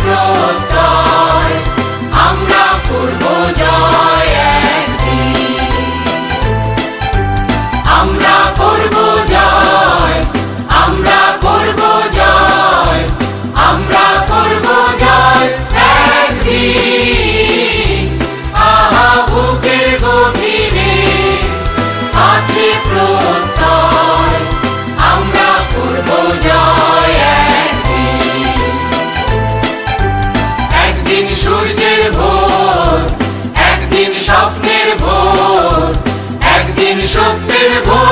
প্রত্যয়, আমরা করব জয় একদিন। আমরা করব জয়, আমরা করব জয়, আমরা করব জয় একদিন। আহা বুকের গভীরে আছে প্রত্যয়, আমরা করব জয় একদিন। একদিন সূর্যের ভোর, একদিন স্বপ্নের ভোর, একদিন সত্যের ভোর।